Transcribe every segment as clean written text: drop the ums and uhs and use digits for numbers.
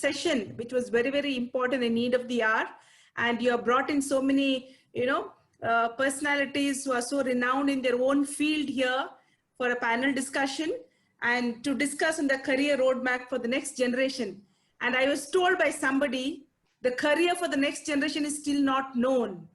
session, which was very, very important and need of the hour. And you have brought in so many, personalities who are so renowned in their own field here for a panel discussion and to discuss on the career roadmap for the next generation. And I was told by somebody, the career for the next generation is still not known.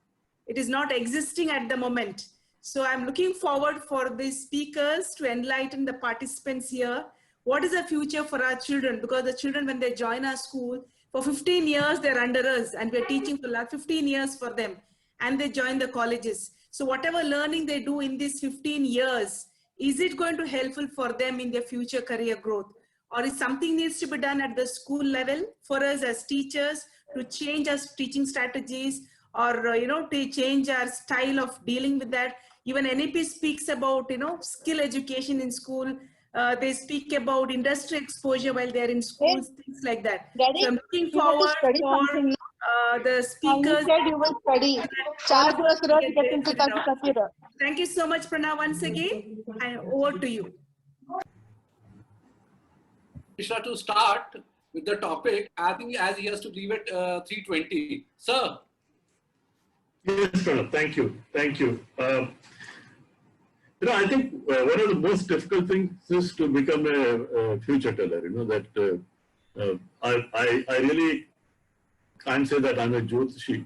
It is not existing at the moment. So I'm looking forward for these speakers to enlighten the participants here. What is the future for our children? Because the children, when they join our school, for 15 years, they're under us and we're teaching for the last 15 years for them. And they join the colleges. So whatever learning they do in these 15 years, is it going to be helpful for them in their future career growth? Or is something needs to be done at the school level for us as teachers to change our teaching strategies or, to change our style of dealing with that? Even NEP speaks about, skill education in school. They speak about industry exposure while they're in schools, things like that. Daddy, so I'm looking forward for the speakers. You said you will study. Thank you so much, Pranav, once again. And over to you. Krishna, to start with the topic, I think as he has to leave at 3:20. Sir. Yes, Pranav, thank you. Thank you. I think one of the most difficult things is to become a future teller. That I really can't say that I'm a Jyotishi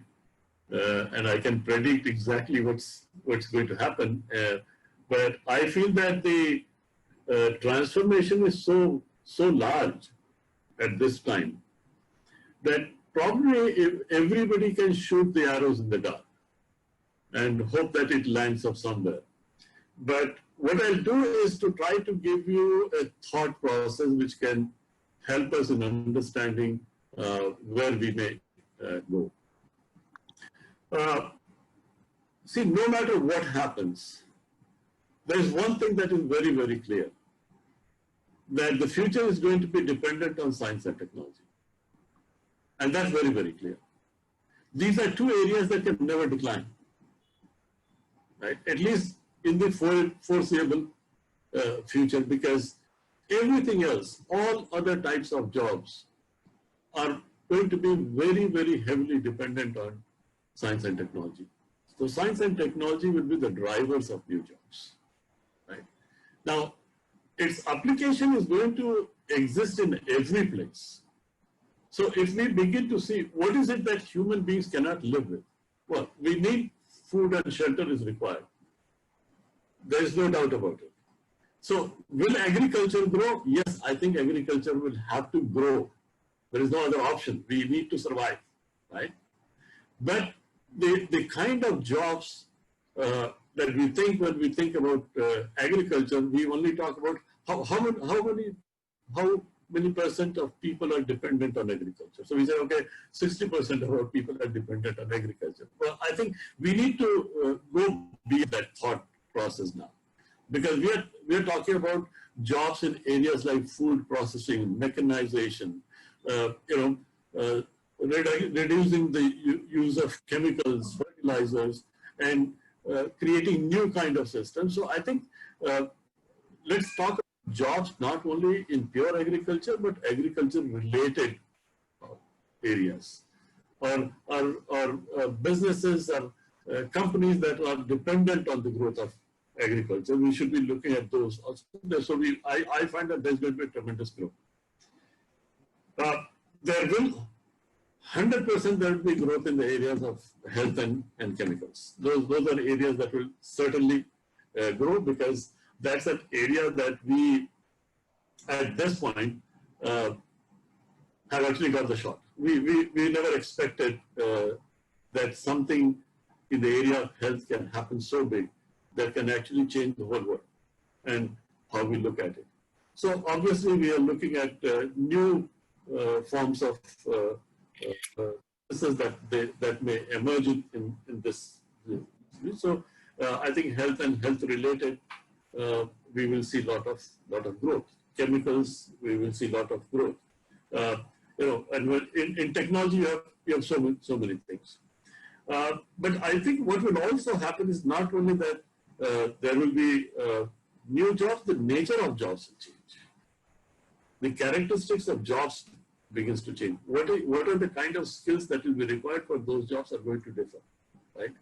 and I can predict exactly what's going to happen. But I feel that the transformation is so large at this time that probably if everybody can shoot the arrows in the dark and hope that it lands up somewhere. But what I'll do is to try to give you a thought process which can help us in understanding where we may go. See, no matter what happens, there is one thing that is very, very clear, that the future is going to be dependent on science and technology. And that's very, very clear. These are two areas that can never decline, right? At least in the foreseeable future, because everything else, all other types of jobs are going to be very, very heavily dependent on science and technology. So science and technology will be the drivers of new jobs, right? Now, its application is going to exist in every place. So if we begin to see what is it that human beings cannot live with? Well, we need food and shelter is required. There is no doubt about it. So will agriculture grow? Yes, I think agriculture will have to grow. There is no other option. We need to survive, right? But the kind of jobs that we think when we think about agriculture, we only talk about how many percent of people are dependent on agriculture. So we say, okay, 60% of our people are dependent on agriculture. Well, I think we need to go beyond that thought process now, because we are talking about jobs in areas like food processing, mechanization, reducing the use of chemicals, fertilizers, and creating new kind of systems. So I think let's talk about jobs not only in pure agriculture, but agriculture related areas, or businesses or companies that are dependent on the growth of agriculture. We should be looking at those also. So I find that there's going to be tremendous growth. There will 100% there will be growth in the areas of health and chemicals. Those are areas that will certainly grow, because that's an area that we, at this point, have actually got the shot. We never expected that something in the area of health can happen so big that can actually change the whole world and how we look at it. So obviously we are looking at new forms of business that may emerge in this. So I think health and health related, we will see lot of growth. Chemicals, we will see lot of growth. And in technology, you have so many things. But I think what will also happen is not only that there will be new jobs, the nature of jobs will change. The characteristics of jobs begins to change. What are the kind of skills that will be required for those jobs are going to differ, right?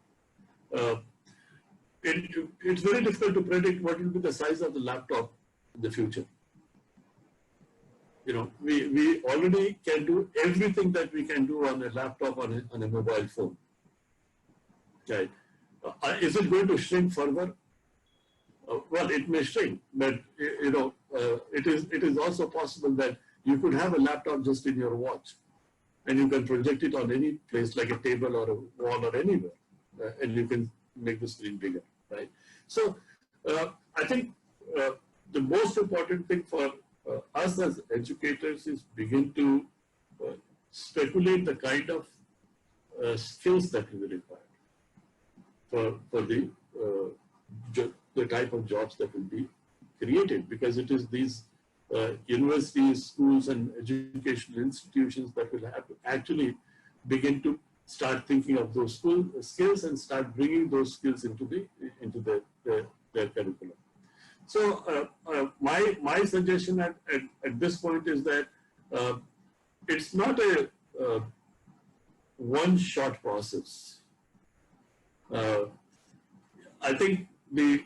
It's very difficult to predict what will be the size of the laptop in the future. You know, we already can do everything that we can do on a laptop, on a mobile phone. Okay. Is it going to shrink further? Well, it may shrink, but you know, it is also possible that you could have a laptop just in your watch, and you can project it on any place, like a table or a wall or anywhere, and you can make the screen bigger, right? So, I think the most important thing for us as educators is begin to speculate the kind of skills that will be required for the type of jobs that will be created, because it is these universities, schools, and educational institutions that will have to actually begin to start thinking of those skills and start bringing those skills into their curriculum. So my suggestion at this point is that it's not a one-shot process. I think the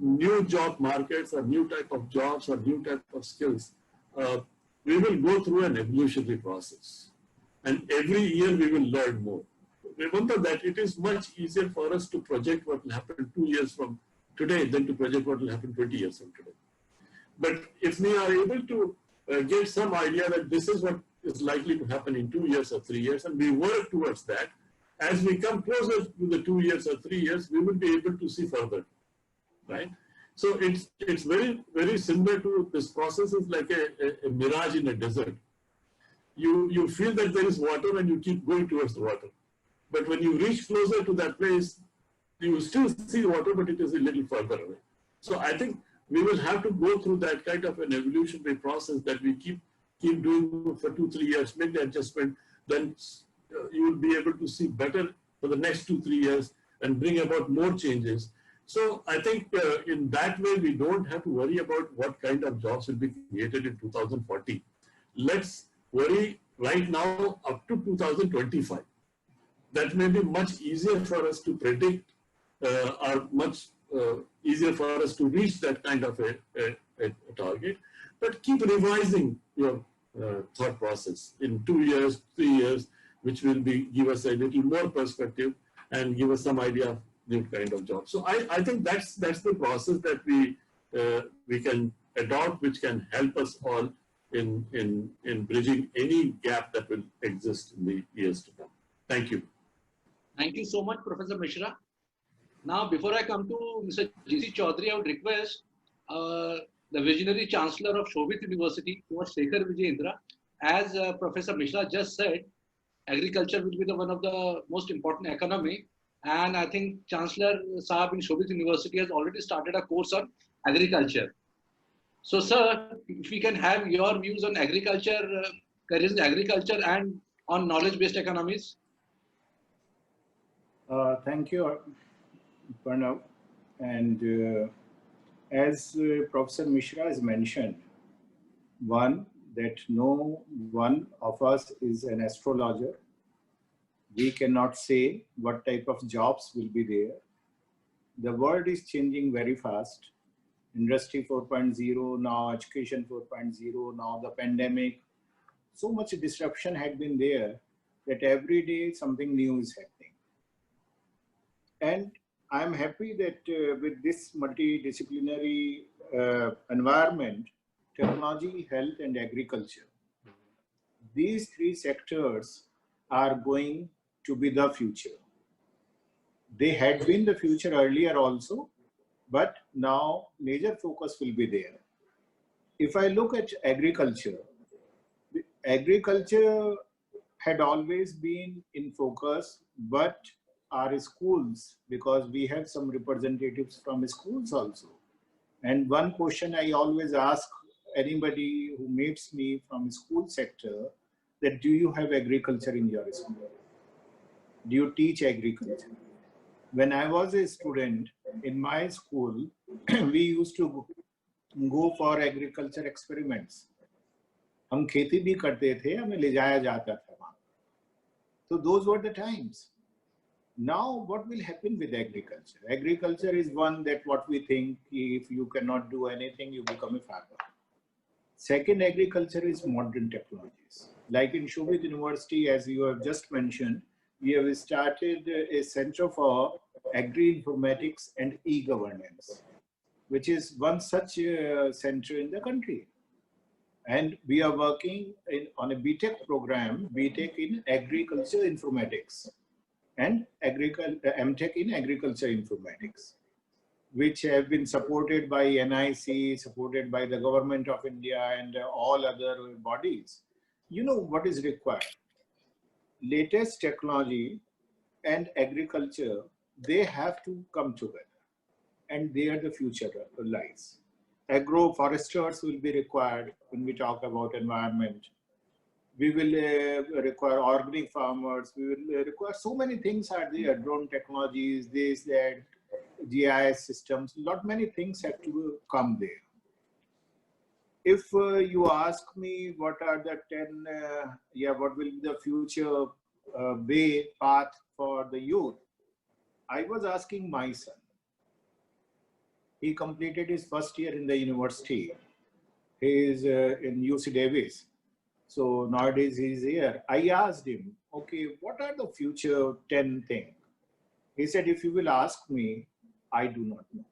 new job markets or new type of jobs or new type of skills, we will go through an evolutionary process. And every year we will learn more. Remember that it is much easier for us to project what will happen 2 years from today than to project what will happen 20 years from today. But if we are able to get some idea that this is what is likely to happen in 2 years or 3 years, and we work towards that, as we come closer to the 2 years or 3 years, we will be able to see further, right? So it's very, very similar to this process is like a mirage in a desert. You feel that there is water and you keep going towards the water. But when you reach closer to that place, you still see water, but it is a little further away. So I think we will have to go through that kind of an evolutionary process that we keep doing for 2-3 years, make the adjustment, then you will be able to see better for the next 2-3 years and bring about more changes. So I think in that way, we don't have to worry about what kind of jobs will be created in 2040. Let's worry right now up to 2025. That may be much easier for us to predict or much easier for us to reach that kind of a target. But keep revising your thought process in 2 years, 3 years, which will give us a little more perspective and give us some idea of new kind of job. So I think that's the process that we can adopt, which can help us all in bridging any gap that will exist in the years to come. Thank you. Thank you so much, Professor Mishra. Now, before I come to Mr. G.C. Chaudhary, I would request the visionary chancellor of Shobhit University, Shekhar Vijayendra. As Professor Mishra just said, agriculture will be one of the most important economy. And I think Chancellor Saab in Shobhit University has already started a course on agriculture. So, sir, if we can have your views on agriculture, careers in agriculture and on knowledge-based economies. Thank you, Pranav. And as Professor Mishra has mentioned, one, that no one of us is an astrologer. We cannot say what type of jobs will be there. The world is changing very fast. Industry 4.0, now education 4.0, now the pandemic. So much disruption had been there that every day something new is happening. And I'm happy that with this multidisciplinary environment, technology, health, and agriculture, these three sectors are going to be the future. They had been the future earlier also, but now major focus will be there. If I look at agriculture, agriculture had always been in focus, but our schools, because we have some representatives from schools also. And one question I always ask anybody who meets me from school sector, that do you have agriculture in your school? Do you teach agriculture? When I was a student in my school, we used to go for agriculture experiments. हम खेती भी करते थे, हमें ले जाया जाता था वहाँ। So those were the times. Now what will happen with agriculture? Agriculture is one that what we think, if you cannot do anything, you become a farmer. Second, agriculture is modern technologies. Like in Shobhit University, as you have just mentioned, we have started a center for agri-informatics and e-governance, which is one such center in the country. And we are working on a BTech program, BTech in agriculture informatics and MTech in agriculture informatics, which have been supported by NIC, supported by the government of India and all other bodies. You know what is required? Latest technology and agriculture, they have to come together, and there the future lies. Agroforesters will be required when we talk about environment. We will require organic farmers. We will require so many things are there, drone technologies, this, that, GIS systems, many things have to come there. If you ask me what are the 10, what will be the future path for the youth, I was asking my son. He completed his first year in the university. He is in UC Davis. So nowadays he's here. I asked him, okay, what are the future 10 things? He said, if you will ask me, I do not know.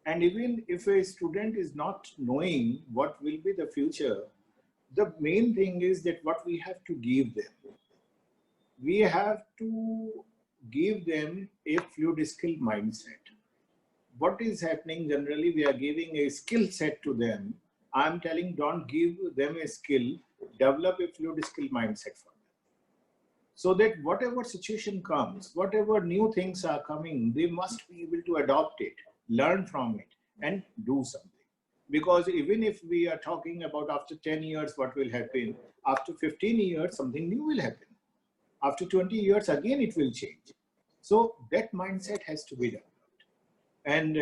And even if a student is not knowing what will be the future, the main thing is that what we have to give them. We have to give them a fluid skill mindset. What is happening generally, we are giving a skill set to them. I'm telling, don't give them a skill, develop a fluid skill mindset for them. So that whatever situation comes, whatever new things are coming, they must be able to adopt it, learn from it, and do something. Because even if we are talking about after 10 years, what will happen? After 15 years, something new will happen. After 20 years, again, it will change. So that mindset has to be developed. And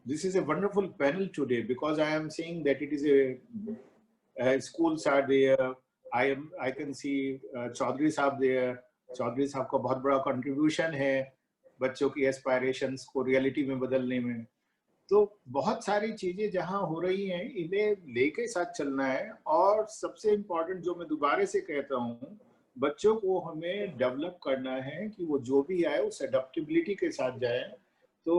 this is a wonderful panel today, because I am seeing that it is schools are there. I can see Chaudhary Sahab there. Chaudhary Sahab का बहुत बड़ा contribution है बच्चों की aspirations को reality में बदलने में. तो बहुत सारी चीजें जहाँ हो रही हैं, इन्हें लेके साथ चलना है. और सबसे important जो मैं दोबारा से कहता हूँ, बच्चों को हमें डेवलप करना है कि वो जो भी आए उस एडेप्टेबिलिटी के साथ जाए. तो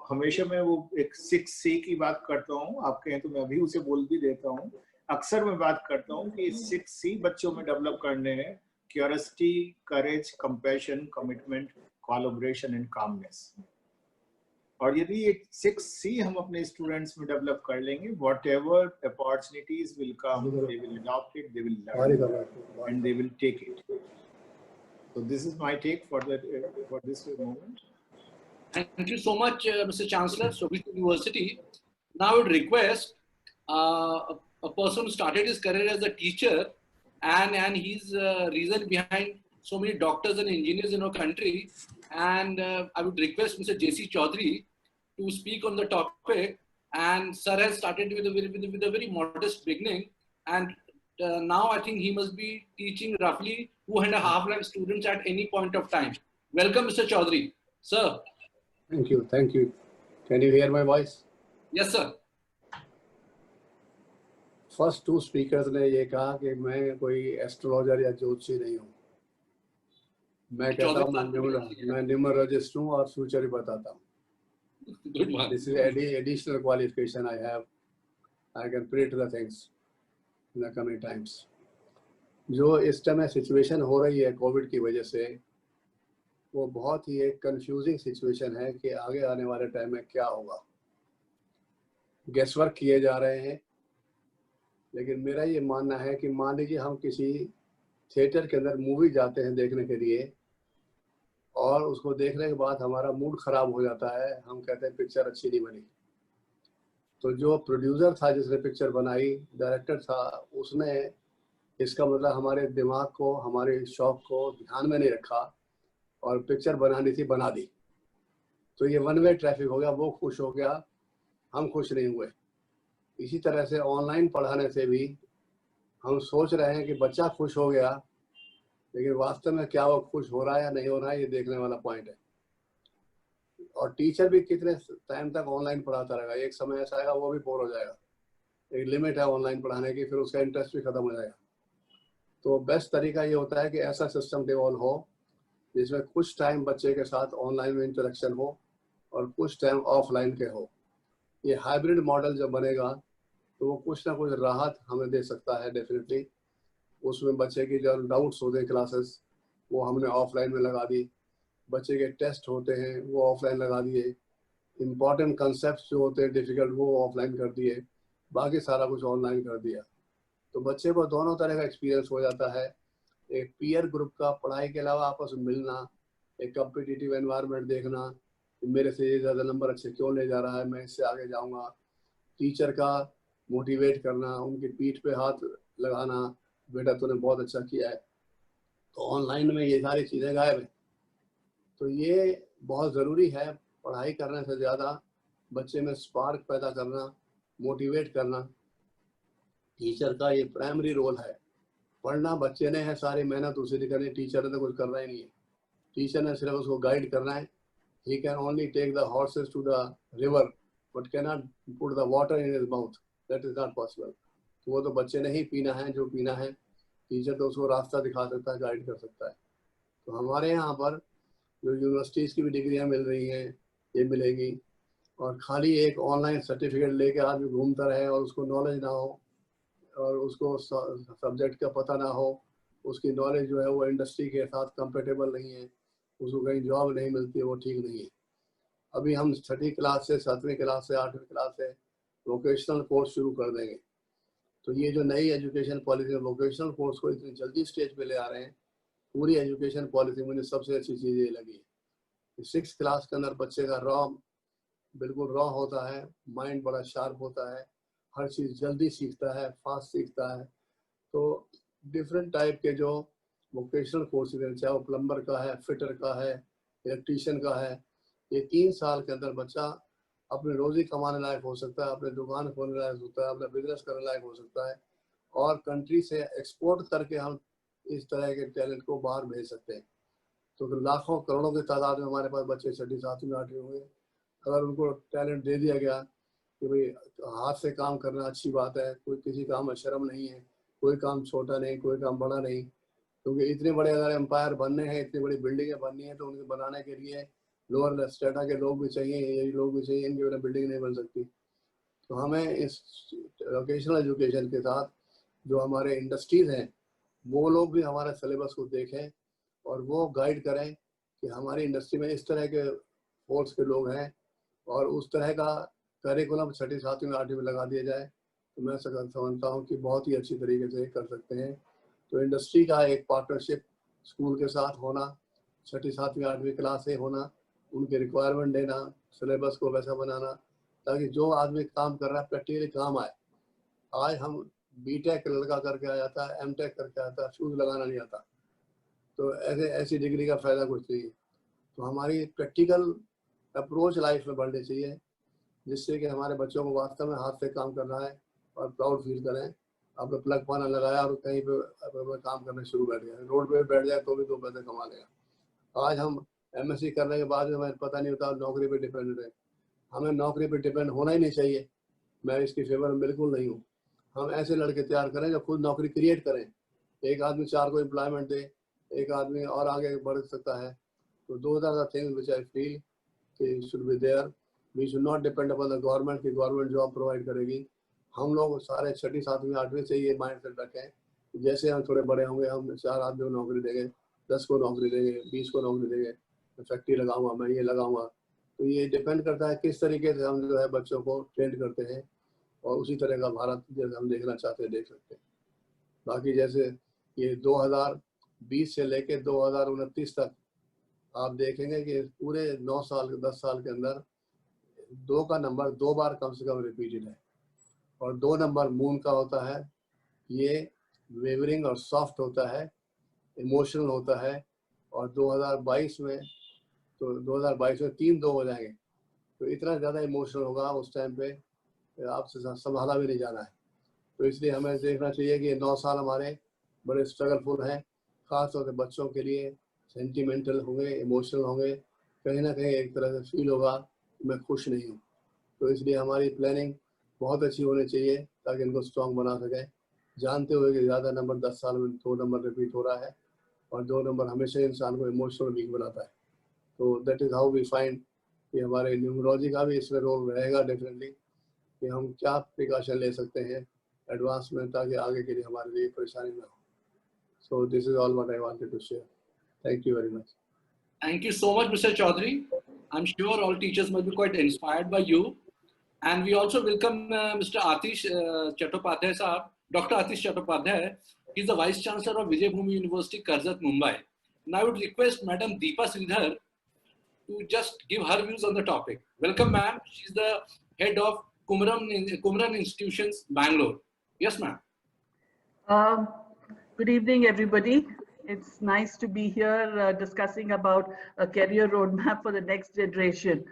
हमेशा मैं वो एक 6C की बात करता हूँ, आप कहें तो मैं अभी उसे बोल भी देता हूँ. अक्सर मैं बात करता हूँ कि 6C बच्चों में डेवलप करने हैं: curiosity, courage, compassion, commitment, collaboration and calmness. और यदि ये 6C हम अपने स्टूडेंट्स में डेवलप कर लेंगे, whatever opportunities will come, they will adopt it, they will learn, and they will take it. So this is my take for this moment. Thank you so much, Mr. Chancellor, Shobhit University. Now I would request a person who started his career as a teacher, and his reason behind so many doctors and engineers in our country. And I would request Mr. J.C. Chaudhary to speak on the topic. And sir has started with a very modest beginning. And now I think he must be teaching roughly 2.5 lakh students at any point of time. Welcome, Mr. Chaudhary. Sir. Thank you. Thank you. Can you hear my voice? Yes, sir. First 2 speakers ने ये कहा कि मैं कोई astrologer या ज्योतिषी नहीं हूँ. मैं कहता हूँ मैं न्यूमरोलॉजिस्ट हूँ और फ्यूचर ही बताता हूँ. This is additional qualification I have. I can predict the things in the coming times. जो इस टाइम सिचुएशन हो रही है कोविड की वजह से, वो बहुत ही एक कंफ्यूजिंग सिचुएशन है कि आगे आने वाले टाइम में क्या होगा. गेस वर्क किए जा रहे हैं, लेकिन मेरा ये मानना है कि मान लीजिए हम किसी थिएटर के अंदर मूवी जाते हैं देखने के लिए, और उसको देखने के बाद हमारा मूड खराब हो जाता है, हम कहते हैं पिक्चर अच्छी नहीं बनी. तो जो प्रोड्यूसर था जिसने पिक्चर बनाई, डायरेक्टर था, उसने इसका मतलब हमारे दिमाग को, हमारे शौक को ध्यान में नहीं रखा और पिक्चर बनानी थी बना दी. तो ये वन वे ट्रैफिक हो गया. वो खुश हो गया, हम खुश नहीं हुए. इसी तरह से ऑनलाइन पढ़ाने से भी हम सोच रहे हैं कि बच्चा खुश हो गया, लेकिन वास्तव में क्या वो खुश हो रहा है या नहीं हो रहा है, ये देखने वाला पॉइंट है। और टीचर भी कितने टाइम तक ऑनलाइन पढ़ाता रहेगा, एक समय ऐसा आएगा वो भी बोर हो जाएगा। एक लिमिट है ऑनलाइन पढ़ाने की, फिर उसका इंटरेस्ट भी खत्म हो जाएगा। तो बेस्ट तरीका ये होता है कि ऐसा सिस्टम डेवलप हो जिसमें कुछ टाइम बच्चे के साथ ऑनलाइन में इंटरेक्शन हो और कुछ टाइम ऑफलाइन के हो। ये हाइब्रिड मॉडल जब बनेगा तो वो कुछ ना कुछ राहत हमें दे सकता है डेफिनेटली। उसमें बच्चे की जो डाउट्स होते हैं क्लासेस, वो हमने ऑफलाइन में लगा दी। बच्चे के टेस्ट होते हैं वो ऑफलाइन लगा दिए। इम्पॉर्टेंट कंसेप्ट जो होते हैं डिफिकल्ट, वो ऑफलाइन कर दिए। बाकी सारा कुछ ऑनलाइन कर दिया। तो बच्चे को दोनों तरह का एक्सपीरियंस हो जाता है। एक पीयर ग्रुप का, पढ़ाई के अलावा आपस में मिलना, एक कम्पिटिटिव एनवायरनमेंट देखना कि मेरे से ये ज़्यादा नंबर अच्छे क्यों ले जा रहा है, मैं इससे आगे जाऊंगा। टीचर का मोटिवेट करना, उनकी पीठ पे हाथ लगाना, बेटा तूने बहुत अच्छा किया है। तो ऑनलाइन में ये सारी चीज़ें गायब है। तो ये बहुत ज़रूरी है, पढ़ाई करने से ज़्यादा बच्चे में स्पार्क पैदा करना, मोटिवेट करना। टीचर का ये प्राइमरी रोल है। पढ़ना बच्चे ने है, सारी मेहनत उसी ने करनी, टीचर ने तो कुछ करना ही नहीं है। टीचर ने सिर्फ उसको गाइड करना है। He can only take the horses to the river but can not put the water in his mouth, that is not possible. तो वो तो बच्चे ने ही पीना है जो पीना है, टीचर तो उसको रास्ता दिखा सकता है, गाइड कर सकता है। तो हमारे यहाँ पर जो यूनिवर्सिटीज़ की भी डिग्रियाँ मिल रही हैं, ये मिलेगी। और खाली एक ऑनलाइन सर्टिफिकेट लेके आदमी घूमता रहे और उसको नॉलेज ना हो और उसको सब्जेक्ट का पता ना हो, उसकी नॉलेज जो है वो इंडस्ट्री के साथ कंपेटेबल नहीं है, उसको कहीं जॉब नहीं मिलती है, वो ठीक नहीं है। अभी हम 6वीं क्लास से 7वीं क्लास से 8वीं क्लास से वोकेशनल कोर्स शुरू कर देंगे। तो ये जो नई एजुकेशन पॉलिसी, वोकेशनल कोर्स को इतनी जल्दी स्टेज पे ले आ रहे हैं, पूरी एजुकेशन पॉलिसी मुझे सबसे अच्छी चीज़ ये लगी है। 6th क्लास के अंदर बच्चे का बिल्कुल रॉ होता है, माइंड बड़ा शार्प होता है, हर चीज़ जल्दी सीखता है, फास्ट सीखता है। तो डिफरेंट टाइप के जो वोकेशनल कोर्सेज हैं, चाहे वो प्लम्बर का है, फिटर का है, इलेक्ट्रीशियन का है, ये 3 साल के अंदर बच्चा अपने रोजी कमाने लायक हो सकता है, अपने दुकान खोलने लायक होता है, अपना बिजनेस करने लायक हो सकता है। और कंट्री से एक्सपोर्ट करके हम इस तरह के टैलेंट को बाहर भेज सकते हैं। तो लाखों करोड़ों की तादाद में हमारे पास बच्चे 6वीं 7वीं 8वीं होंगे। अगर उनको टैलेंट दे दिया गया कि भाई हाथ से काम करना अच्छी बात है, कोई किसी काम में शर्म नहीं है, कोई काम छोटा नहीं, कोई काम बड़ा नहीं। क्योंकि इतने बड़े अगर एम्पायर बनने हैं, इतनी बड़ी बिल्डिंगें बननी है, तो उनके बनाने के लिए लोअर स्टेटा के लोग भी चाहिए, यही लोग भी चाहिए, इनके बिना बिल्डिंग नहीं बन सकती। तो हमें इस वोकेशनल एजुकेशन के साथ जो हमारे इंडस्ट्रीज हैं, वो लोग भी हमारे सिलेबस को देखें और वो गाइड करें कि हमारी इंडस्ट्री में इस तरह के फोर्स के लोग हैं और उस तरह का करिकुलम 6वीं 7वीं 8वीं में लगा दिया जाए। तो मैं समझता हूँ कि बहुत ही अच्छी तरीके से कर सकते हैं। तो इंडस्ट्री का एक पार्टनरशिप स्कूल के साथ होना, 6वीं 7वीं 8वीं क्लास से होना, उनके रिक्वायरमेंट देना, सिलेबस को वैसा बनाना ताकि जो आदमी काम कर रहा है प्रैक्टिकली काम आए। आज हम बीटेक लड़का करके आ जाता है, एमटेक करके आता है, शूज़ लगाना नहीं आता। तो ऐसी डिग्री का फ़ायदा कुछ नहीं है। तो हमारी प्रैक्टिकल अप्रोच लाइफ में बढ़नी चाहिए, जिससे कि हमारे बच्चों को वास्तव में हाथ से काम करना है और प्राउड फील करें। आपने प्लग पाना लगाया और कहीं पे काम करने शुरू बैठ गया, रोड पे बैठ जाए तो भी 2 पैसे कमा लेगा। आज हम एमएससी करने के बाद हमें पता नहीं होता, नौकरी पे डिपेंडेंट है। हमें नौकरी पे डिपेंड होना ही नहीं चाहिए, मैं इसकी फेवर में बिल्कुल नहीं हूँ। हम ऐसे लड़के तैयार करें जो खुद नौकरी क्रिएट करें। एक आदमी 4 को एम्प्लॉयमेंट दे, एक आदमी और आगे बढ़ सकता है। तो those are the things which I feel should be there. We should not depend upon the government कि गवर्नमेंट जॉब प्रोवाइड करेगी। हम लोग सारे 6वीं 7वीं 8वीं से ये माइंड सेट रखें, जैसे हम थोड़े बड़े होंगे हम 4 आदमी को नौकरी देंगे, 10 को नौकरी देंगे, 20 को नौकरी देंगे, मैं फैक्ट्री लगाऊंगा, मैं ये लगाऊंगा। तो ये डिपेंड करता है किस तरीके से हम जो है बच्चों को ट्रेंड करते हैं और उसी तरह का भारत जैसे हम देखना चाहते हैं देख सकते हैं। बाकी जैसे ये 2020 से लेके 2029 तक आप देखेंगे कि पूरे 9 साल 10 साल के अंदर 2 का नंबर 2 बार कम से कम रिपीटेड है। और 2 नंबर मून का होता है, ये वेवरिंग और सॉफ्ट होता है, इमोशनल होता है। और 2022 में 3 2 हो जाएंगे। तो इतना ज़्यादा इमोशनल होगा उस टाइम पे आपसे संभाला भी नहीं जाना है। तो इसलिए हमें देखना चाहिए कि 9 साल हमारे बड़े स्ट्रगलफुल हैं, खासतौर से बच्चों के लिए। सेंटिमेंटल होंगे, इमोशनल होंगे, कहीं ना कहीं एक तरह से फील होगा कि मैं खुश नहीं हूँ। तो इसलिए हमारी प्लानिंग बहुत अच्छी होनी चाहिए ताकि इनको स्ट्रॉन्ग बना सकें, जानते हुए कि ज़्यादा नंबर 10 साल में 2 नंबर रिपीट हो रहा है और 2 नंबर हमेशा इंसान को इमोशनल वीक बनाता है। तो that is how we find कि हमारे न्यूमरोलॉजी का भी इसमें रोल रहेगा डेफिनेटली, कि हम क्या प्रिकॉशन ले सकते हैं एडवांस में ताकि आगे के लिए हमारे लिए परेशानी ना हो। So this is all what I wanted to share. Thank you very much. Thank you so much, Mr. Chaudhary. I'm sure all teachers must be quite inspired by you. And we also welcome Mr. Atish Chattopadhyay Sahab, Dr. Atish Chattopadhyay. He's the Vice Chancellor of Vijay Bhumi University, Karjat, Mumbai. Now I would request Madam Deepa Sridhar to just give her views on the topic. Welcome, ma'am. She's the head of Kumaran Institutions, Bangalore. Yes, ma'am. Good evening, everybody. It's nice to be here discussing about a career roadmap for the next generation.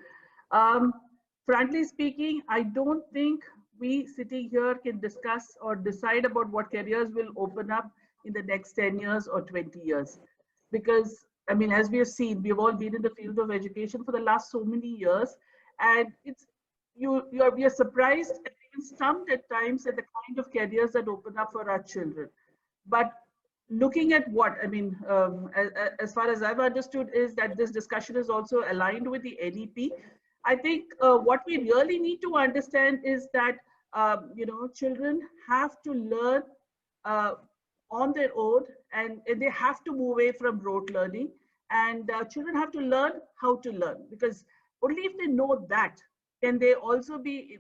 Frankly speaking, I don't think we sitting here can discuss or decide about what careers will open up in the next 10 years or 20 years. Because, I mean, as we have seen, we've all been in the field of education for the last so many years, and we are surprised and even stumped at times at the kind of careers that open up for our children. But looking at what, I mean, as far as I've understood is that this discussion is also aligned with the NEP. I think what we really need to understand is that, children have to learn on their own, and they have to move away from rote learning, and children have to learn how to learn, because only if they know that can they also be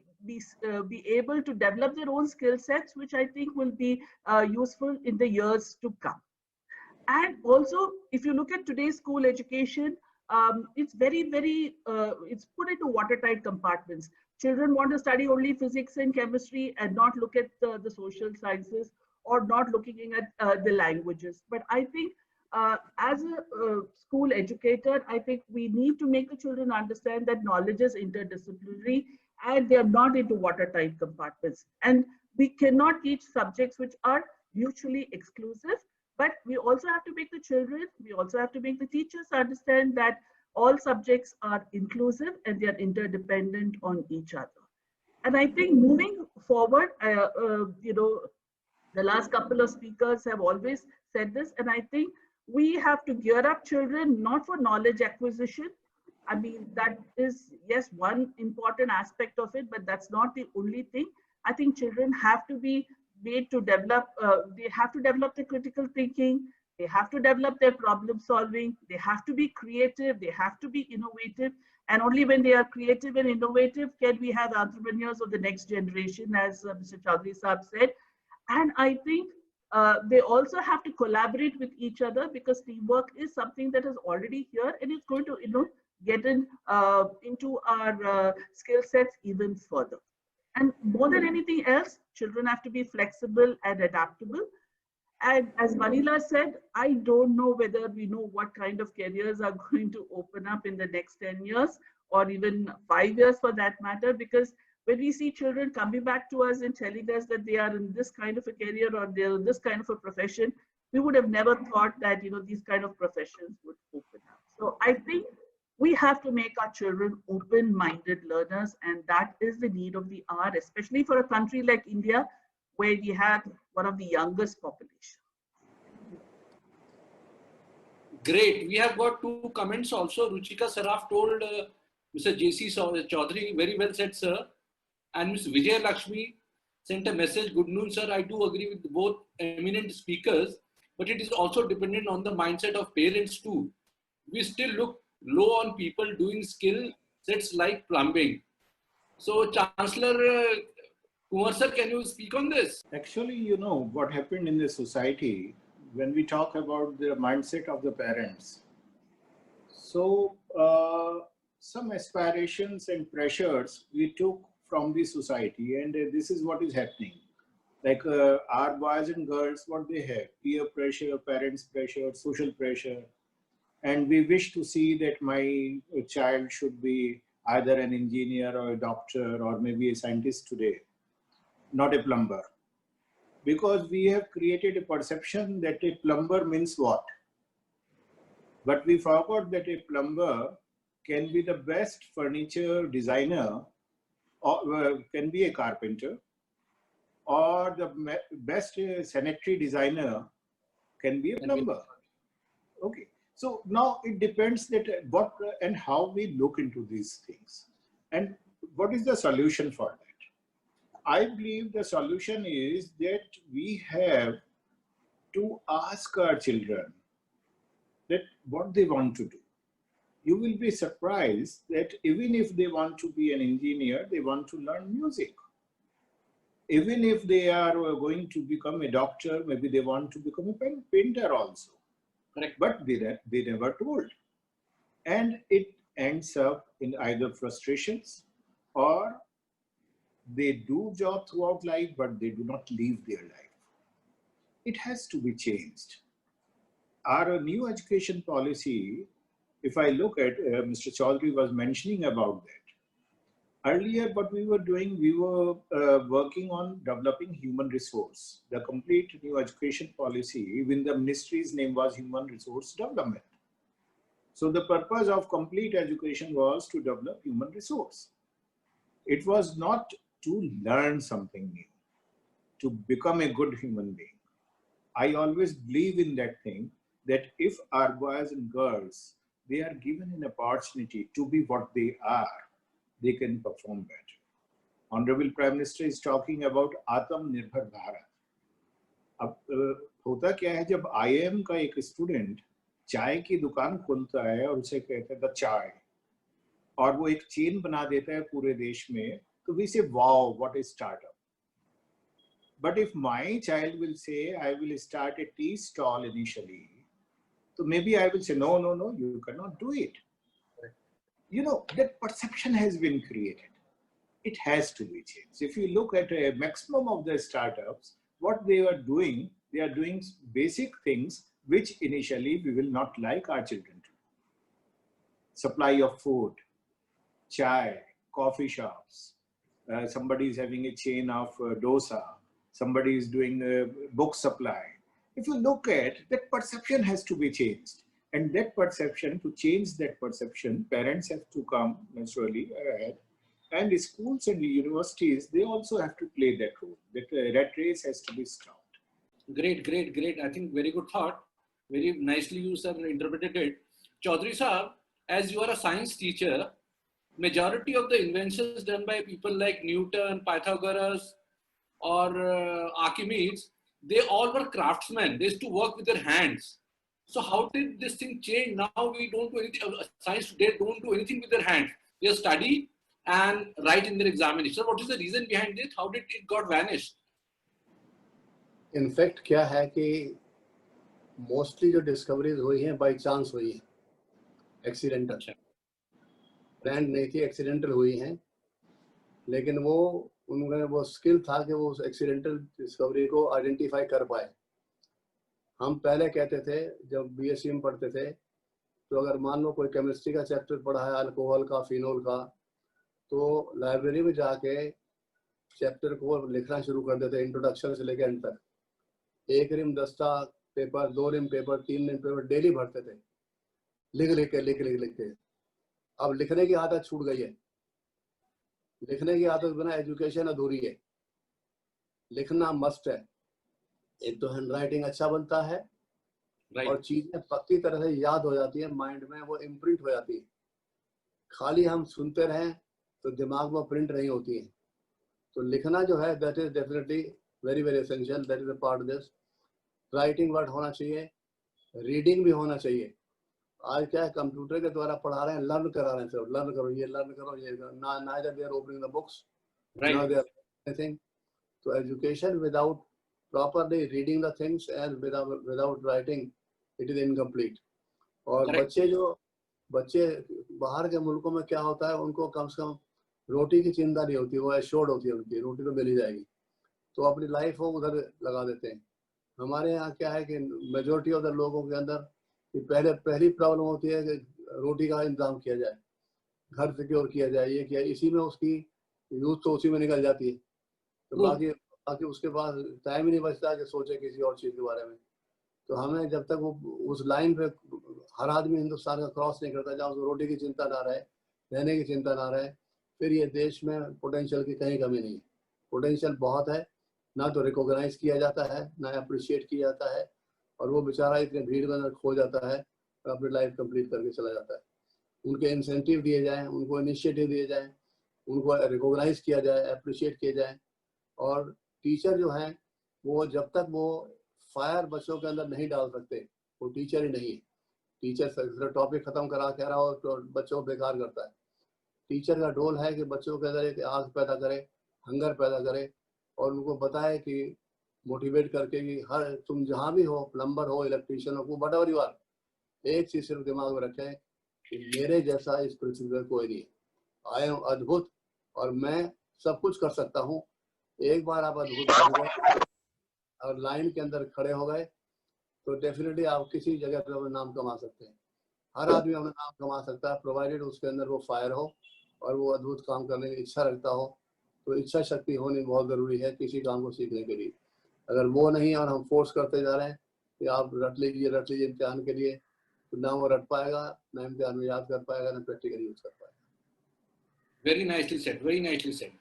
able to develop their own skill sets, which I think will be useful in the years to come. And also, if you look at today's school education, it's very, it's put into watertight compartments. Children want to study only physics and chemistry and not look at the social sciences, or not looking at the languages. But I think as a school educator, I think we need to make the children understand that knowledge is interdisciplinary and they are not into watertight compartments. And we cannot teach subjects which are mutually exclusive, but we also have to make the children, we also have to make the teachers understand that all subjects are inclusive and they are interdependent on each other. And I think moving forward, the last couple of speakers have always said this, and I think we have to gear up children not for knowledge acquisition. I mean, that is, yes, one important aspect of it, but that's not the only thing. I think children have to be made to develop, they have to develop their critical thinking, they have to develop their problem solving, they have to be creative, they have to be innovative. And only when they are creative and innovative can we have entrepreneurs of the next generation, as Mr. Chaudhary Saab said. And I think they also have to collaborate with each other, because teamwork is something that is already here and it's going to, get into our skill sets even further. And more than anything else, children have to be flexible and adaptable. And as Manila said, I don't know whether we know what kind of careers are going to open up in the next 10 years or even 5 years for that matter, because when we see children coming back to us and telling us that they are in this kind of a career or they're in this kind of a profession, we would have never thought that, these kind of professions would open up. So I think we have to make our children open-minded learners, and that is the need of the hour, especially for a country like India, where we have one of the youngest population. Great. We have got 2 comments also. Ruchika Saraf told Mr. J.C. Chaudhary, very well said, sir. And Ms. Vijay Lakshmi sent a message, good noon, sir. I do agree with both eminent speakers, but it is also dependent on the mindset of parents too. We still look low on people doing skill sets like plumbing. So, Chancellor Kumar sir, can you speak on this? Actually, what happened in the society when we talk about the mindset of the parents. So, some aspirations and pressures we took from the society, and this is what is happening. Like our boys and girls, what they have: peer pressure, parents pressure, social pressure. And we wish to see that my child should be either an engineer or a doctor or maybe a scientist today, not a plumber. Because we have created a perception that a plumber means what? But we forgot that a plumber can be the best furniture designer, or can be a carpenter, or the best sanitary designer can be a plumber. Okay, so now it depends that what and how we look into these things, and what is the solution for that. I believe the solution is that we have to ask our children that what they want to do. You will be surprised that even if they want to be an engineer, they want to learn music. Even if they are going to become a doctor, maybe they want to become a painter also. Correct. But they never told. And it ends up in either frustrations, or they do job throughout life, but they do not live their life. It has to be changed. Our new education policy, if I look at, Mr. Chaudhary was mentioning about that. Earlier, what we were doing, we were working on developing human resource. The complete new education policy, even the ministry's name was Human Resource Development. So the purpose of complete education was to develop human resource. It was not to learn something new, to become a good human being. I always believe in that thing, that if our boys and girls, they are given an opportunity to be what they are, they can perform better. Honorable Prime Minister is talking about Atmanirbhar Bharat. अब होता क्या है, जब IIM का एक student चाय की दुकान खोलता है और उसे कहते हैं द चाय, और वो एक चेन बना देता है पूरे देश में, तो we say wow, what a startup. But if my child will say I will start a tea stall initially, so maybe I will say no, you cannot do it. You know, that perception has been created. It has to be changed. If you look at a maximum of the startups, what they are doing basic things which initially we will not like our children to do. Supply of food, chai, coffee shops. Somebody is having a chain of dosa. Somebody is doing book supply. If you look at that, perception has to be changed. And that perception, to change that perception, parents have to come naturally ahead. And the schools and the universities, they also have to play that role. That rat race has to be stopped. Great. I think very good thought. Very nicely you, sir, interpreted it. Chaudhary sir, as you are a science teacher, majority of the inventions done by people like Newton, Pythagoras, or Archimedes, they all were craftsmen. They used to work with their hands. So how did this thing change? Now we don't do anything. Science today don't do anything with their hands. They study and write in their examination. So what is the reason behind it? How did it got vanished? In fact, क्या है कि mostly जो discoveries हुई हैं by chance हुई हैं, accidental. Planned नहीं थी, accidental हुई हैं. लेकिन वो उनमें वो skill था कि वो उस accidental discovery को identify कर पाए. हम पहले कहते थे जब BSc में पढ़ते थे, तो अगर मान लो कोई केमिस्ट्री का चैप्टर पढ़ा है अल्कोहल का, फिनोल का, तो लाइब्रेरी में जाके चैप्टर को लिखना शुरू कर देते, इंट्रोडक्शन से लेकर एंड तक. 1 रिम दस्ता paper, 2 ream paper, 3 ream paper daily भरते थे, लिख के. अब लिखने की आदत छूट गई है. लिखने की आदत बिना एजुकेशन अधूरी है. लिखना मस्ट है. एक तो हैंड राइटिंग अच्छा बनता है, और चीजें पक्की तरह से याद हो जाती है, माइंड में वो इम्प्रिंट हो जाती है. खाली हम सुनते रहें तो दिमाग में प्रिंट नहीं होती है. तो लिखना जो है, that is definitely very very essential. That is a part of this. Writing word होना चाहिए, रीडिंग भी होना चाहिए. आज क्या है, कंप्यूटर के द्वारा पढ़ा रहे हैं, लर्न करा रहे हैं, सिर्फ लर्न करो, ये ना they are opening the books, ना दे आर एनीथिंग. तो education without properly reading the things and without writing, it is incomplete. और बच्चे बाहर के मुल्कों में क्या होता है, उनको कम से कम रोटी की चिंता नहीं होती, वो एश्योर्ड होती है, उनकी रोटी तो मिल ही जाएगी, तो अपनी लाइफ वो उधर लगा देते हैं. हमारे यहाँ क्या है कि मेजोरिटी ऑफ द लोगों के अंदर पहली प्रॉब्लम होती है कि रोटी का इंतजाम किया जाए. घर सिक्योर किया जाए, ये किया, इसी में उसकी यूथ तो उसी में निकल जाती है। तो बाकी उसके पास टाइम ही नहीं बचता कि सोचे किसी और चीज के बारे में। तो हमें जब तक वो उस लाइन पे हर आदमी हिंदुस्तान का क्रॉस नहीं करता, जहाँ उसको रोटी की चिंता ना रहे, रहने की चिंता ना रहे, फिर ये देश में पोटेंशियल की कहीं कमी नहीं है। पोटेंशियल बहुत है, ना तो रिकॉग्नाइज किया जाता है, ना अप्रिशिएट किया जाता है, और वो बेचारा इतने भीड़ में खो जाता है और अपनी लाइफ कंप्लीट करके चला जाता है। उनके इंसेंटिव दिए जाएं, उनको इनिशिएटिव दिए जाएं, उनको रिकॉग्नाइज किया जाए, अप्रिशिएट किए जाए। और टीचर जो हैं वो जब तक वो फायर बच्चों के अंदर नहीं डाल सकते, वो टीचर ही नहीं है। टीचर सिर्फ टॉपिक खत्म करा कह रहा हो तो बच्चों को बेकार करता है। टीचर का रोल है कि बच्चों के अंदर एक आग पैदा करे, हंगर पैदा करे, और उनको बताए कि मोटिवेट करके कि हर तुम जहाँ भी हो, प्लम्बर हो, इलेक्ट्रीशियन हो, वट एवर यू आर, एक चीज सिर्फ दिमाग में रखें कि मेरे जैसा इस पृथ्वी पर कोई नहीं है। आई एम अद्भुत और मैं सब कुछ कर सकता हूँ। एक बार आप अद्भुत बन गए और लाइन के अंदर खड़े हो गए तो डेफिनेटली आप किसी जगह पर अपना नाम कमा सकते हैं। हर आदमी अपना नाम कमा सकता है, प्रोवाइडेड उसके अंदर वो फायर हो और वो अद्भुत काम करने की इच्छा रखता हो। तो इच्छा शक्ति होनी बहुत ज़रूरी है किसी काम को सीखने के लिए। अगर वो नहीं और हम फोर्स करते जा रहे हैं कि आप रट लीजिए इम्तिहान के लिए, तो ना वो रट पाएगा, ना इम्तिहान में याद कर पाएगा, ना प्रैक्टिकली यूज कर पाएगा। Very nicely said. Very nicely said.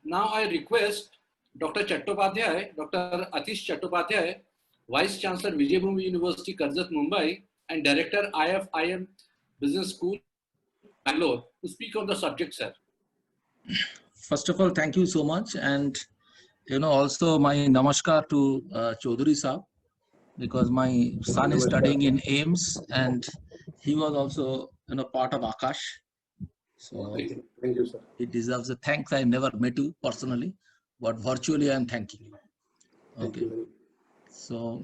Now I request Dr. Chattopadhyay, Dr. Atish Chattopadhyay, Vice Chancellor Vijay Bhumi University, Karjat, Mumbai, and Director IFIM Business School, Bangalore, to speak on the subject, sir. First of all, thank you so much, and also my namaskar to Chaudhary Saab, because my son is studying in AIMS and he was also part of Akash. So thank you, sir. He deserves a thanks. I never met you personally, but virtually I am thanking you. Thank Okay. you. So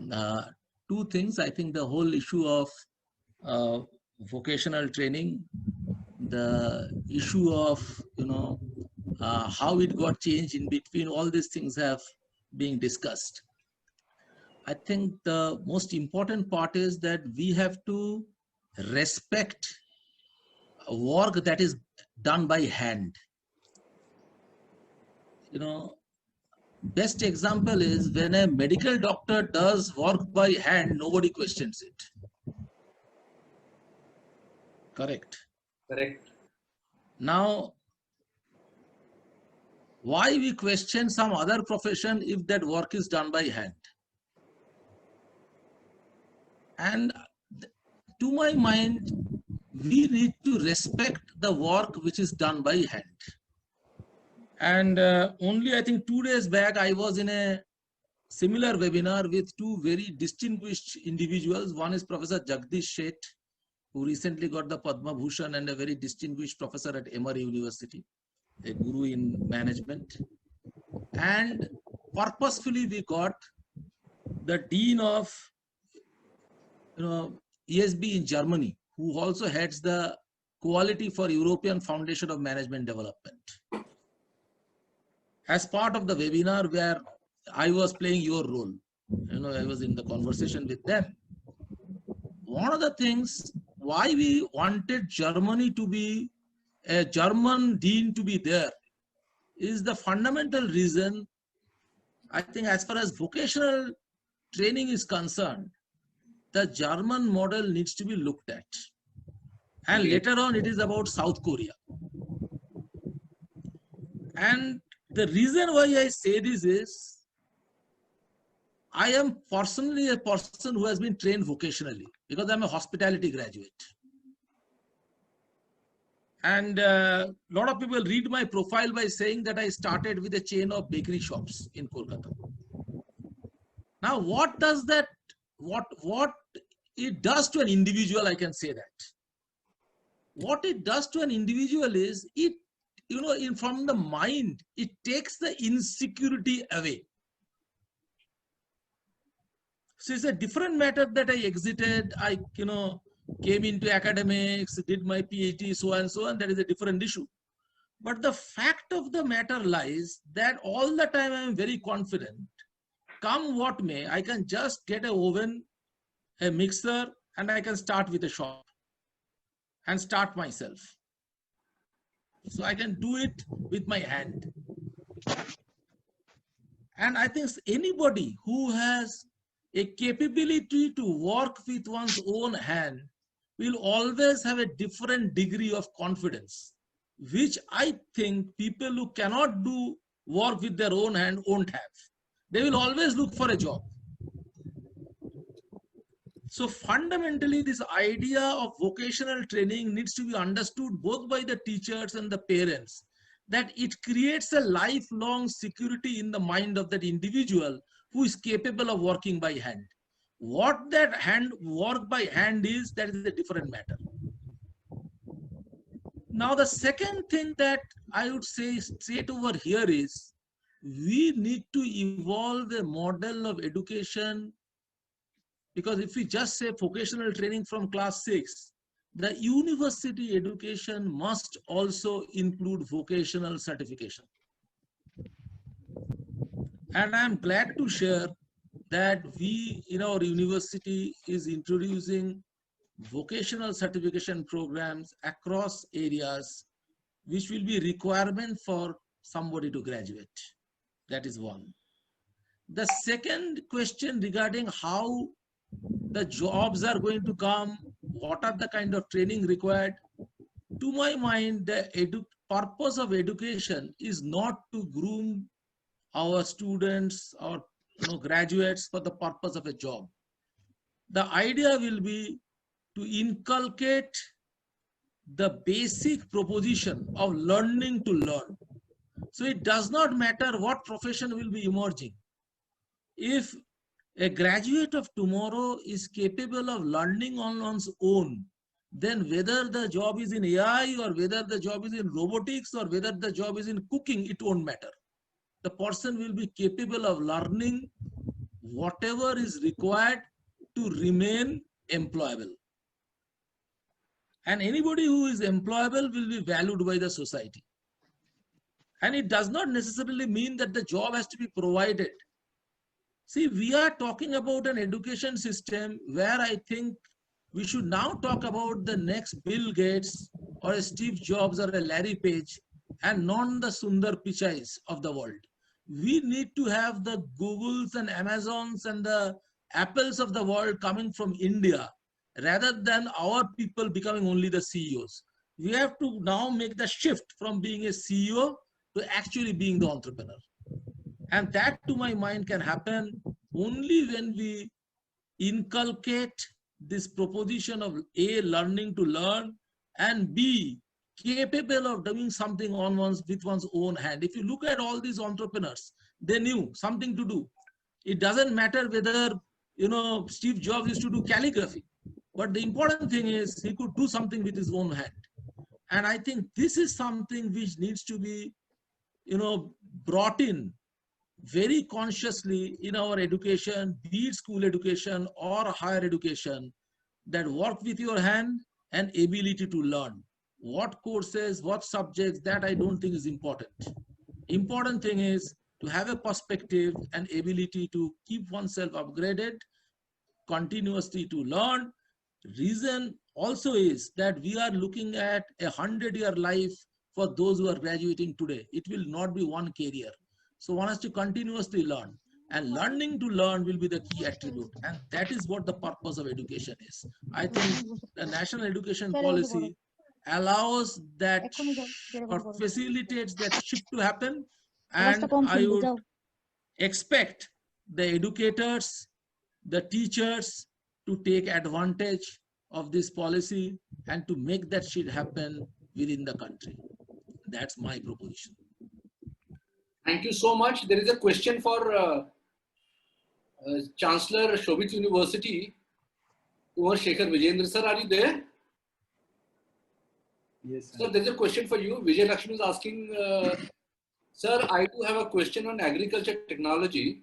two things. I think the whole issue of vocational training, the issue of how it got changed in between, all these things have been discussed. I think the most important part is that we have to respect work that is done by hand. Best example is when a medical doctor does work by hand, nobody questions it. Correct. Correct. Now, why we question some other profession if that work is done by hand? And to my mind, we need to respect the work which is done by hand. And only I think 2 days back, I was in a similar webinar with two very distinguished individuals. One is Professor Jagdish Sheth, who recently got the Padma Bhushan, and a very distinguished professor at Emory University, a guru in management. And purposefully we got the dean of ESB in Germany, who also heads the Quality for European Foundation of Management Development, as part of the webinar where I was playing your role. I was in the conversation with them. One of the things why we wanted Germany to be a German dean to be there is the fundamental reason. I think as far as vocational training is concerned, the German model needs to be looked at. And later on, it is about South Korea. And the reason why I say this is, I am personally a person who has been trained vocationally because I'm a hospitality graduate. And a lot of people read my profile by saying that I started with a chain of bakery shops in Kolkata. Now, what does that, what it does to an individual, I can say that. What it does to an individual is, it, from the mind, it takes the insecurity away. So it's a different matter that I exited, I, came into academics, did my PhD, so and so, and that is a different issue. But the fact of the matter lies that all the time I am very confident, come what may, I can just get an oven, a mixer, and I can start with a shop and start myself. So I can do it with my hand. And I think anybody who has a capability to work with one's own hand will always have a different degree of confidence, which I think people who cannot do work with their own hand won't have. They will always look for a job. So fundamentally, this idea of vocational training needs to be understood both by the teachers and the parents, that it creates a lifelong security in the mind of that individual who is capable of working by hand. What that work by hand is, that is a different matter. Now, the second thing that I would say straight over here is, we need to evolve a model of education, because if we just say vocational training from class 6, the university education must also include vocational certification. And I'm glad to share that we in our university is introducing vocational certification programs across areas, which will be requirement for somebody to graduate. That is one. The second question regarding how the jobs are going to come, what are the kind of training required? To my mind, the purpose of education is not to groom our students or graduates for the purpose of a job. The idea will be to inculcate the basic proposition of learning to learn. So it does not matter what profession will be emerging. If a graduate of tomorrow is capable of learning on one's own, then whether the job is in AI or whether the job is in robotics or whether the job is in cooking, it won't matter. The person will be capable of learning whatever is required to remain employable. And anybody who is employable will be valued by the society. And it does not necessarily mean that the job has to be provided. See, we are talking about an education system where I think we should now talk about the next Bill Gates or a Steve Jobs or a Larry Page, and not the Sundar Pichais of the world. We need to have the Googles and Amazons and the Apples of the world coming from India, rather than our people becoming only the CEOs. We have to now make the shift from being a CEO to actually being the entrepreneur. And that, to my mind, can happen only when we inculcate this proposition of A, learning to learn, and B, capable of doing something on with one's own hand. If you look at all these entrepreneurs, they knew something to do. It doesn't matter whether, Steve Jobs used to do calligraphy, but the important thing is he could do something with his own hand. And I think this is something which needs to be, brought in very consciously in our education, be it school education or higher education, that work with your hand and ability to learn. What courses, what subjects, that I don't think is important. Important thing is to have a perspective and ability to keep oneself upgraded, continuously to learn. Reason also is that we are looking at 100-year life for those who are graduating today. It will not be one career. So one has to continuously learn, and learning to learn will be the key attribute. And that is what the purpose of education is. I think the national education policy allows that or facilitates that shift to happen. And I would expect the educators, the teachers to take advantage of this policy and to make that shit happen within the country. That's my proposition. Thank you so much. There is a question for Chancellor Shobit University, Kumar Shekhar Vijayendra. Sir, are you there? Yes, sir. There's a question for you. Vijay Lakshmi is asking, sir, I do have a question on agriculture technology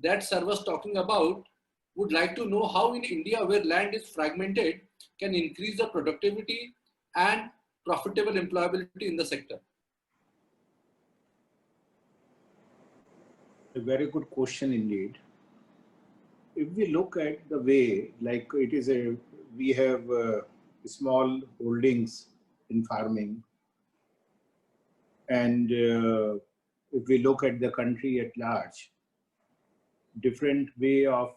that sir was talking about. Would like to know how in India, where land is fragmented, can increase the productivity and profitable employability in the sector. A very good question indeed. If we look at the way, like it is we have small holdings in farming, And if we look at the country at large, different way of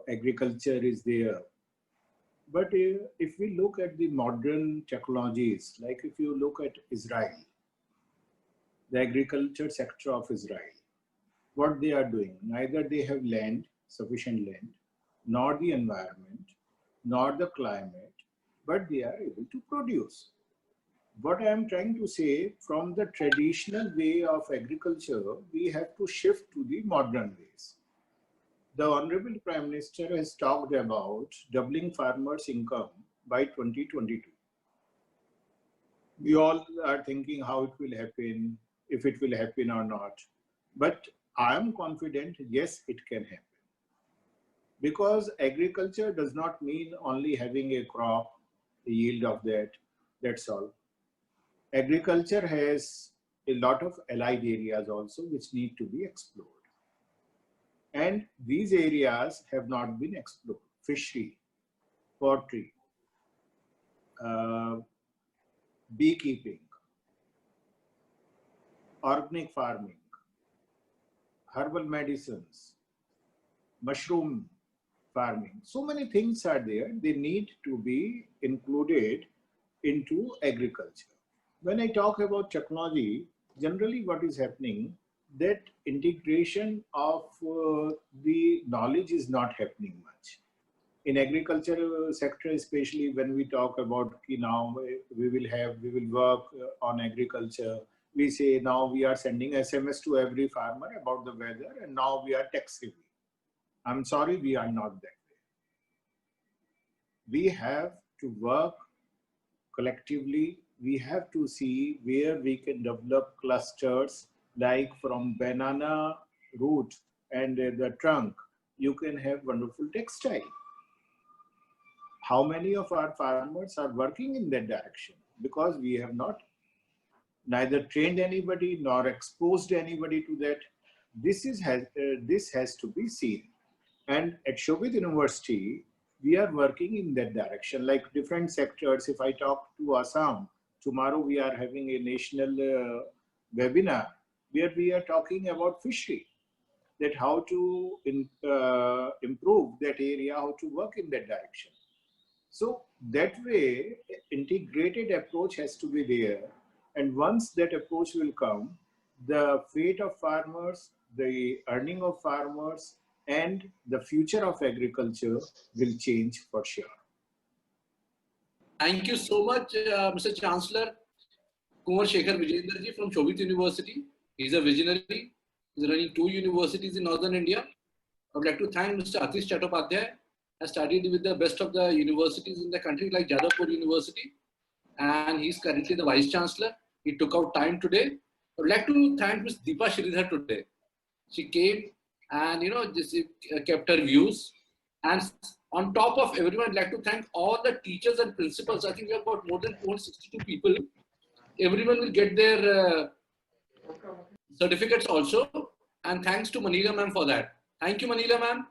agriculture is there. But if we look at the modern technologies, like if you look at Israel, the agriculture sector of Israel, what they are doing, neither they have land, sufficient land, nor the environment, nor the climate, but they are able to produce. What I am trying to say, from the traditional way of agriculture, we have to shift to the modern ways. The Honorable Prime Minister has talked about doubling farmers' income by 2022. We all are thinking how it will happen, if it will happen or not. But I am confident, yes, it can happen. Because agriculture does not mean only having a crop, a yield of that, that's all. Agriculture has a lot of allied areas also which need to be explored. And these areas have not been explored. Fishery, poultry, beekeeping, organic farming, herbal medicines, mushroom farming. So many things are there. They need to be included into agriculture. When I talk about technology, generally what is happening, that integration of the knowledge is not happening much. In agriculture sector, especially when we talk about now we will work on agriculture. We say now we are sending SMS to every farmer about the weather, and now we are tech savvy. I'm sorry, we are not that way. We have to work collectively. We have to see where we can develop clusters, like from banana root and the trunk, you can have wonderful textile. How many of our farmers are working in that direction? Because we have not neither trained anybody nor exposed anybody to that. This has to be seen. And at Shobhit University, we are working in that direction, like different sectors. If I talk to Assam, tomorrow we are having a national webinar where we are talking about fishery, that how to improve that area, how to work in that direction. So that way, integrated approach has to be there. And once that approach will come, the fate of farmers, the earning of farmers, and the future of agriculture will change for sure. Thank you so much, Mr. Chancellor Kumar Shekhar Vijayendra ji from Shobhit University. He's a visionary. He's running 2 universities in Northern India. I would like to thank Mr. Atish Chattopadhyay. Has studied with the best of the universities in the country, like Jadavpur University, and he's currently the Vice Chancellor. He took out time today. I would like to thank Ms. Deepa Sridhar today. She came and just kept her views. And on top of everyone, I'd like to thank all the teachers and principals. I think we have got more than 462 people. Everyone will get their certificates also. And thanks to Manila ma'am for that. Thank you, Manila ma'am.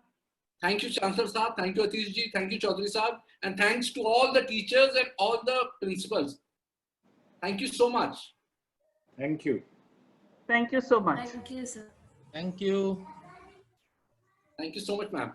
Thank you, Chancellor Saab. Thank you, Atish ji. Thank you, Chaudhary Saab. And thanks to all the teachers and all the principals. Thank you so much. Thank you. Thank you so much. Thank you, sir. Thank you. Thank you so much, ma'am.